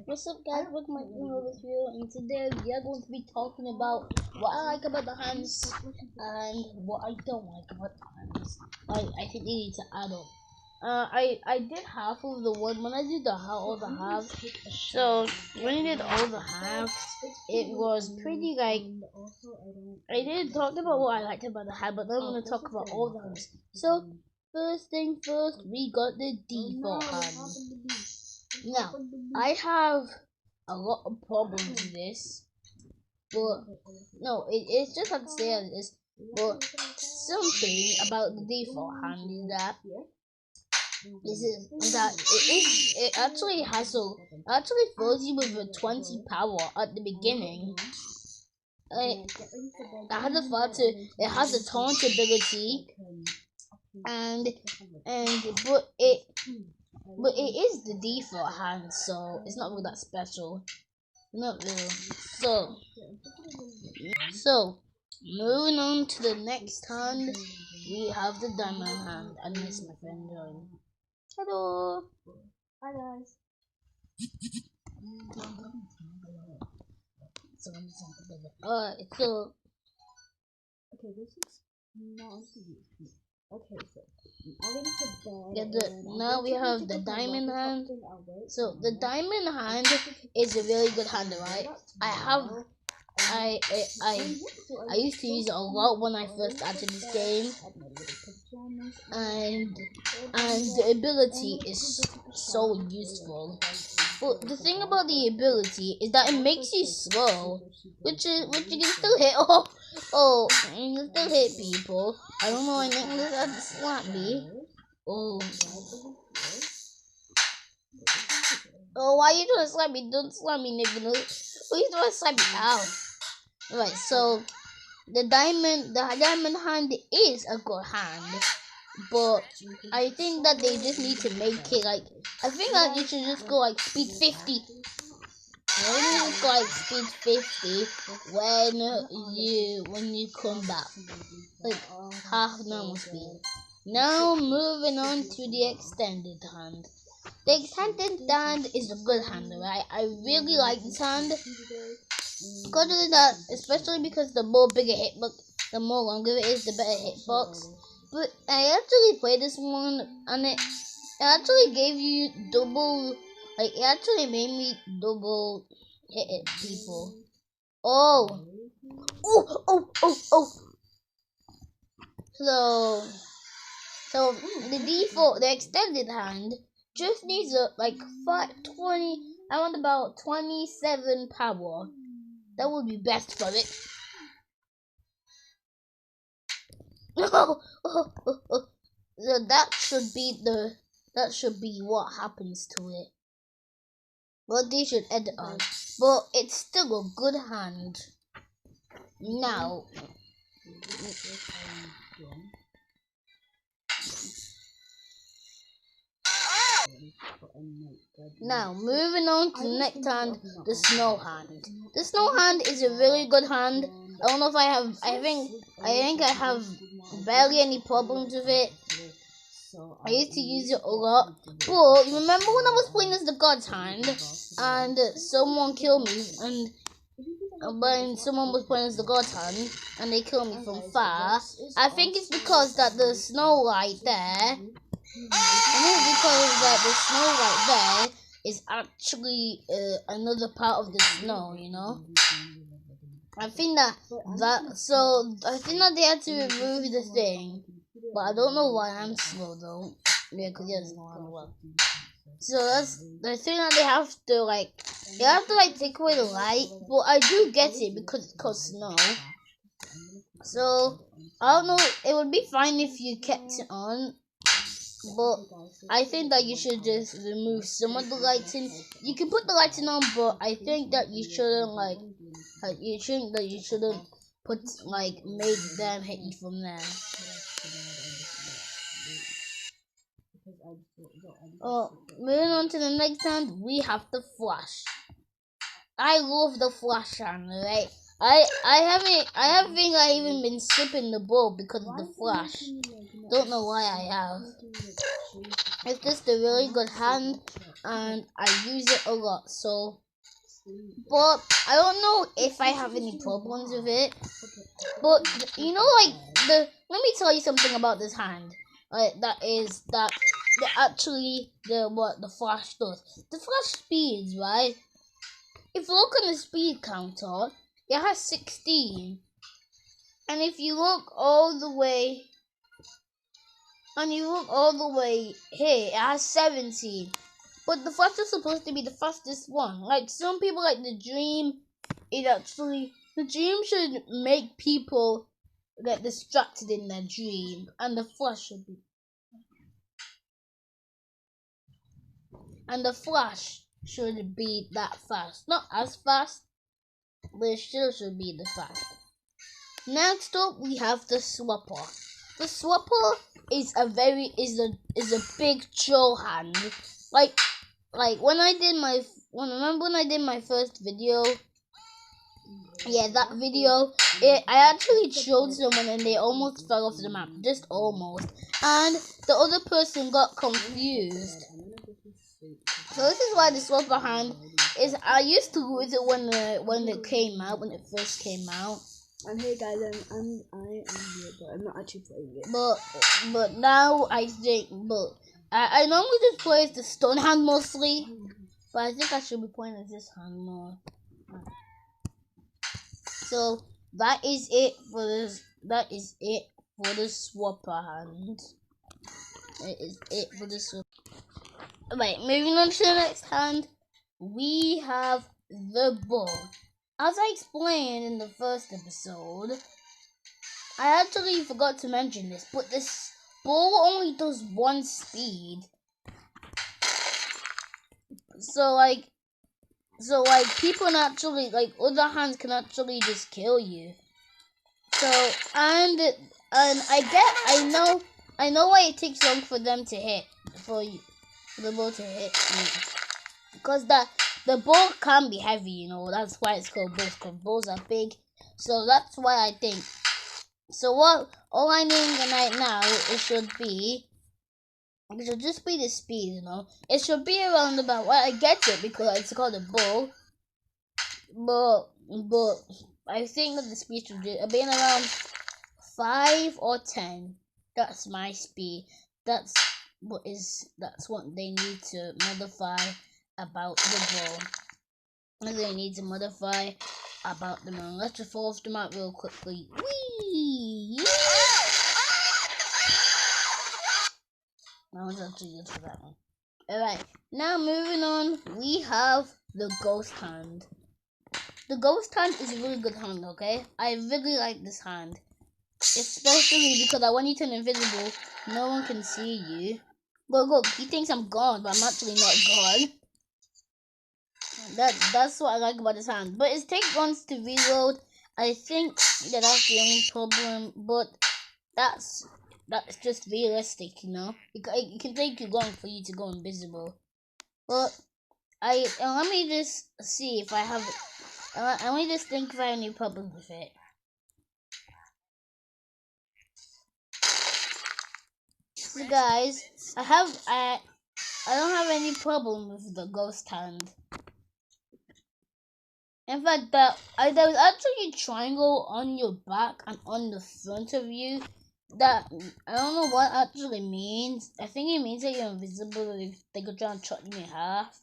What's up, guys? Welcome back to another video, and today we are going to be talking about what I like about the hands and what I don't like about the hands. I think they need to add up. I did half of the one when I did all the halves. So when I did all the halves, it was pretty like I didn't talk about what I liked about the hand, but then I'm gonna talk about all the hands. So first thing first, we got the default hand. Now, I have a lot of problems with this, but no, it's just how to say it is. But something about the default hand is that it actually fills you with a 20 power at the beginning. It has a taunt ability, but it is the default hand, so it's not really that special. Not really. So moving on to the next hand, we have the diamond hand. I miss my friend John. Hello. Hi guys. Alright, so okay, this is not okay, so now we have the diamond hand. So the diamond hand is a really good hand, right? I used to use it a lot when I first started this game, and the ability is so useful. But the thing about the ability is that it makes you slow, which you can still hit. You can still hit people. I don't know why Nicholas had to slap me. Why are you trying to slap me? Don't slap me, Nicholas. Why are you trying to slap me? Ow. Right, so the diamond hand is a good hand, but I think that they just need to make it like, I think that you should just go like speed 50. I think you just go like speed 50 when you come back, like half normal speed. Now moving on to the extended hand. The extended hand is a good hand, right? I really like this hand. Because of that, especially because the more bigger hitbox, the more longer it is, the better hitbox. But I actually played this one, and it actually gave you double, like it actually made me double hit people. Oh. So the extended hand just needs like 20. I want about 27 power. That would be best for it. So that should be what happens to it. Well, they should edit on, but it's still a good hand. Now, moving on to the next hand, the snow hand. The snow hand is a really good hand. I don't know if I think I have barely any problems with it. I used to use it a lot. But you remember when I was playing as the God's hand and someone killed me, and when someone was playing as the God's hand and they killed me from far, I think it's because that the snow light there. Is actually another part of the snow, you know. I think that they had to remove the thing, but I don't know why I'm slow though. Yeah, because he doesn't know how to work. So that's the thing that they have to take away the light, but I do get it because it's called snow. So I don't know. It would be fine if you kept it on. But I think that you should just remove some of the lighting. You can put the lighting on, but I think that you shouldn't put make them hit you from there. Moving on to the next hand, we have the flash. I love the flash hand, right? I think I even been sipping the bowl because of the flash. Don't know why I have. It's just a really good hand and I use it a lot, so but I don't know if I have any problems with it. But you know, like let me tell you something about this hand. That actually what the flash does. The flash speeds, right? If you look on the speed counter, it has 16. And if you look all the way here, it has 17. But the flash is supposed to be the fastest one. Like some people like the dream, the dream should make people get distracted in their dream, and the flash should be that fast. Not as fast, but it still should be the fast. Next up, we have the swapper. The swapper is a big troll hand. Like when I did my first video. Yeah, that video. I actually showed someone and they almost fell off the map, just almost. And the other person got confused. So this is why the swapper hand is. I used to use it when it came out, when it first came out. And hey guys, I am here, but I'm not actually playing it. But now I think, I normally just play as the stone hand mostly, but I think I should be playing as this hand more. So that is it for this. That is it for the swapper hand. That is it for the swapper. Right, moving on to the next hand, we have the ball. As I explained in the first episode, I actually forgot to mention this, but this ball only does 1 speed. So people naturally, other hands can actually just kill you. So and I know why it takes long for them to hit, for the ball to hit you, because the ball can be heavy, you know. That's why it's called balls, because balls are big. So that's why I think. So all I need right now, it should just be the speed, you know. It should be around about. Well, I get it because it's called a ball, but I think that the speed should be around 5 or 10. That's my speed. That's what they need to modify about the ball. They need to modify about the ball. Let's just fall off the map real quickly. Whee! That was actually good for that one. Alright, now moving on, we have the ghost hand. The ghost hand is a really good hand, okay? I really like this hand. Especially because when you turn invisible, no one can see you. Look, he thinks I'm gone, but I'm actually not gone. That's what I like about this hand. But it takes once to reload. I think that's the only problem, but that's just realistic, you know. It can take you long for you to go invisible. But let me just see if I have. Let me just think if I have any problems with it. So guys, I don't have any problem with the ghost hand. In fact, there was actually a triangle on your back and on the front of you. That I don't know what actually means. I think it means that you're invisible if they could try and chop you in half.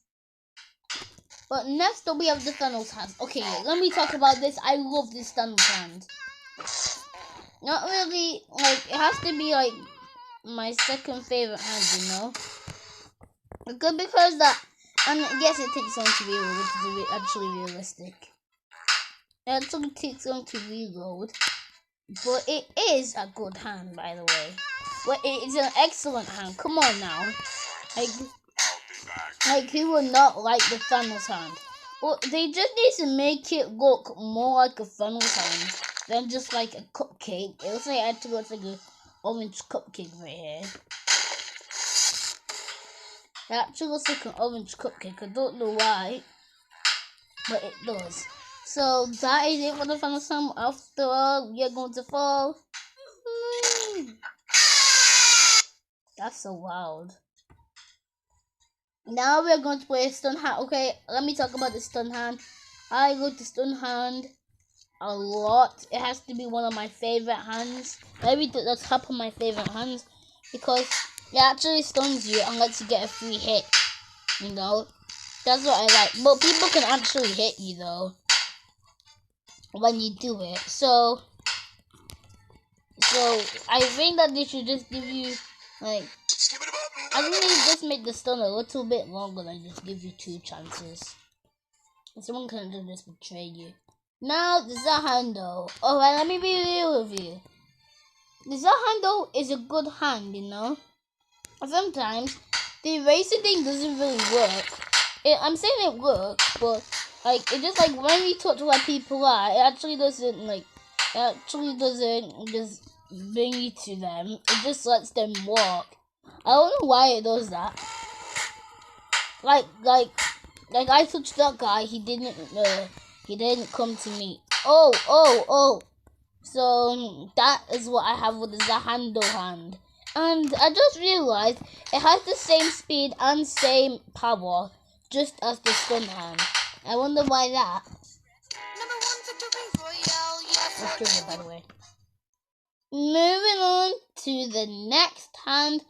But next up we have the Thanos hand. Okay, let me talk about this. I love this Thanos hand. Not really, it has to be my second favorite hand, you know. Because that, and yes, it takes long to reload, which is actually realistic. It actually takes long to reload, but it is a good hand, by the way. Well, it's an excellent hand. Come on now, who would not like the Thanos hand? Well, they just need to make it look more like a Thanos hand than just like a cupcake. It looks like an orange cupcake right here. It actually looks like an orange cupcake. I don't know why, but it does. So that is it for the final sum. After all, we are going to fall. That's so wild. Now we're going to play a stun hand. Okay, let me talk about the stun hand. I go to stun hand a lot. It has to be one of my favorite hands. Maybe the top of my favorite hands, because it actually stuns you and lets you get a free hit. You know, that's what I like. But people can actually hit you though when you do it. So I think that they should just give you like, I think they just make the stun a little bit longer than just give you 2 chances. Someone can just betray you. Now the Zahando. Alright, let me be real with you. The Zahando is a good hand, you know. Sometimes the eraser thing doesn't really work. I'm saying it works, but like it just like when we talk to where people are, it actually doesn't just bring you to them. It just lets them walk. I don't know why it does that. Like I touched that guy, he didn't come to me. Oh. So that is what I have with the Zahando hand. And I just realized it has the same speed and same power just as the stun hand. I wonder why that. Let's do it, by the way. Moving on to the next hand,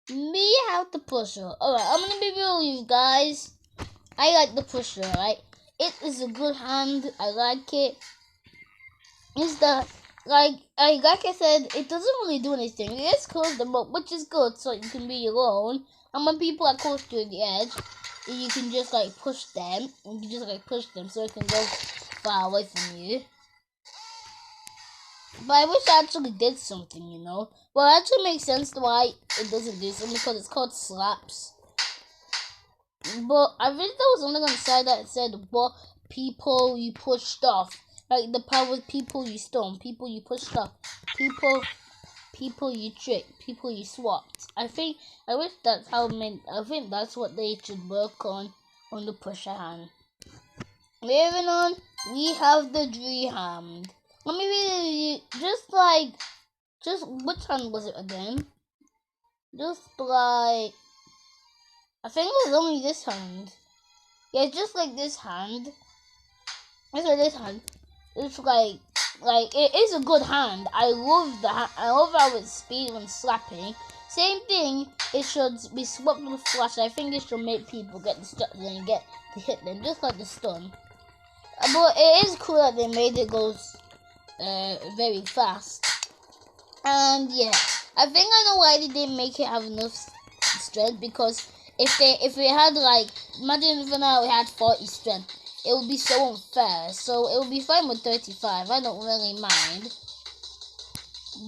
we have the pusher. Alright, I'm gonna be real with you guys. I like the pusher, right? It is a good hand. I like it. It's the like I said, it doesn't really do anything. It just close them up, which is good, so you can be alone. And when people are close to the edge, you can just like push them. You can just like push them so it can go far away from you. But I wish I actually did something, you know. Well, it actually makes sense to why it doesn't do something, because it's called slaps. But I think there was only on the side that said what people you pushed off. Like the power of people you stun, people you pushed off, people you tricked, people you swapped. I wish that's how I think that's what they should work on the pusher hand. Moving on, we have the Dream hand. Let me read just which hand was it again? Just like I think it was only this hand. Yeah, just like this hand. Just like this hand. It's like it is a good hand. I love that. I love how it's speed and slapping. Same thing. It should be swapped with flash. I think it should make people get distracted and get to hit them, just like the stun. But it is cool that they made it go very fast. And yeah, I think I know why they didn't make it have enough strength, because if we had like, imagine if now we had 40 strength, it would be so unfair. So it would be fine with 35. I don't really mind.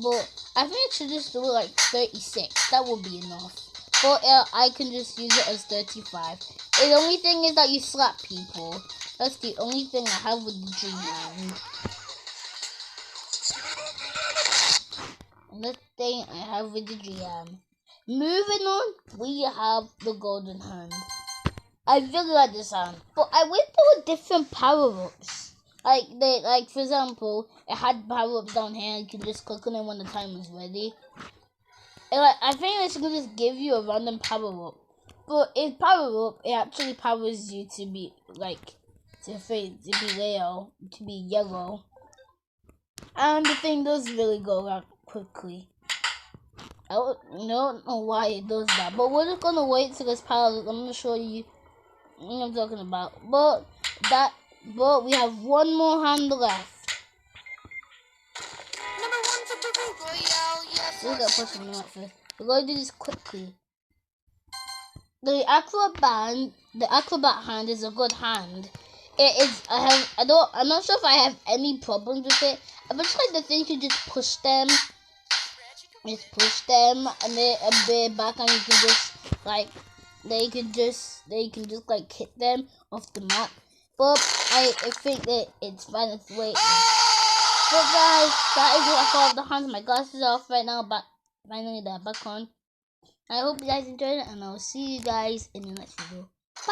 But I think it should just do it like 36. That would be enough. But I can just use it as 35. The only thing is that you slap people. That's the only thing I have with the Dream hand. And that's the thing I have with the GM. Moving on, we have the Golden Hand. I really like this hand, but I wish there were different power-ups. Like for example, it had power-ups down here. You can just click on it when the time is ready. And I think they should just give you a random power-up. But if power-up, it actually powers you to be to be yellow. And the thing does really go out quickly. I don't know why it does that, but we're just gonna wait till this power. I'm gonna show you what I'm talking about. But we have one more hand left. Number 1 for Purple Royale. Yes. We're gonna push them out first. We're gonna do this quickly. The acrobat hand is a good hand. It is. I'm not sure if I have any problems with it. I just like the thing to just push them. Just push them and they're back, and you can just like they can just like hit them off the map. But I think that it's fine. It's wait. But guys, that is what I thought of the hands. My glasses are off right now, but finally they're back on. I hope you guys enjoyed it, and I'll see you guys in the next video.